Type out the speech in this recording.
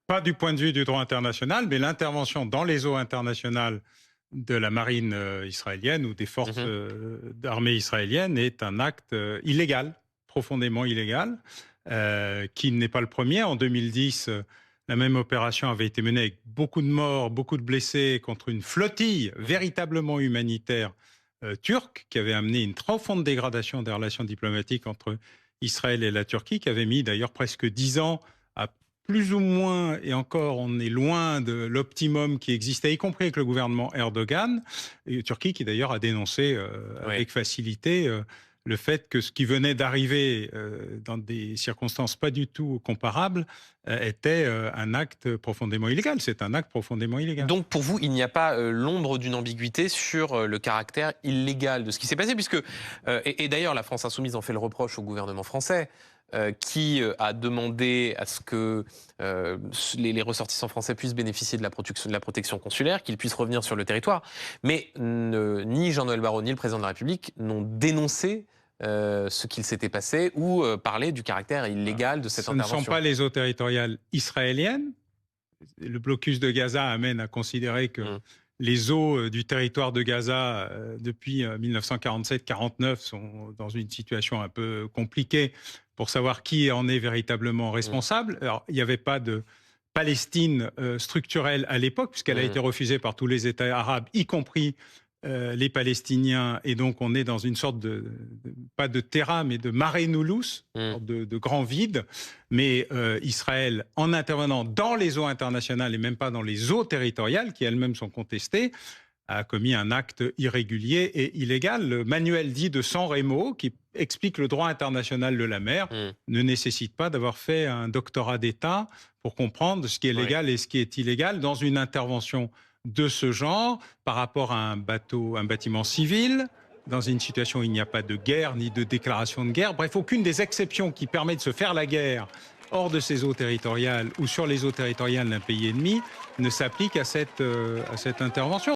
Pas du point de vue du droit international, mais l'intervention dans les eaux internationales de la marine israélienne ou des forces Mmh. d'armée israéliennes est un acte illégal, profondément illégal, qui n'est pas le premier. En 2010, la même opération avait été menée avec beaucoup de morts, beaucoup de blessés contre une flottille véritablement humanitaire turque qui avait amené une profonde dégradation des relations diplomatiques entre Israël et la Turquie, qui avait mis d'ailleurs presque 10 ans à plus ou moins, et encore on est loin de l'optimum qui existait, y compris avec le gouvernement Erdogan, et Turquie qui d'ailleurs a dénoncé Oui. avec facilité le fait que ce qui venait d'arriver dans des circonstances pas du tout comparables était un acte profondément illégal. C'est un acte profondément illégal. Donc pour vous, il n'y a pas l'ombre d'une ambiguïté sur le caractère illégal de ce qui s'est passé, puisque, et d'ailleurs la France insoumise en fait le reproche au gouvernement français, qui a demandé à ce que les ressortissants français puissent bénéficier de la protection consulaire, qu'ils puissent revenir sur le territoire. Mais ni Jean-Noël Barrot ni le président de la République n'ont dénoncé ce qu'il s'était passé ou parlé du caractère illégal de cette Ce ne sont intervention. pas les eaux territoriales israéliennes. Le blocus de Gaza amène à considérer que Mm. les eaux du territoire de Gaza, depuis 1947-49, sont dans une situation un peu compliquée pour savoir qui en est véritablement Mm. responsable. Alors, il n'y avait pas de Palestine structurelle à l'époque, puisqu'elle a Mm. été refusée par tous les États arabes, y compris les Palestiniens. Et donc, on est dans une sorte pas de terra, mais de mare nulus, Mm. de grand vide. Mais Israël, en intervenant dans les eaux internationales et même pas dans les eaux territoriales, qui elles-mêmes sont contestées, a commis un acte irrégulier et illégal. Le manuel dit de San Remo, qui explique le droit international de la mer, Mm. ne nécessite pas d'avoir fait un doctorat d'État pour comprendre ce qui est Ouais. légal et ce qui est illégal dans une intervention de ce genre par rapport à un bateau, un bâtiment civil, dans une situation où il n'y a pas de guerre ni de déclaration de guerre. Bref, aucune des exceptions qui permet de se faire la guerre hors de ses eaux territoriales ou sur les eaux territoriales d'un pays ennemi ne s'applique à cette intervention.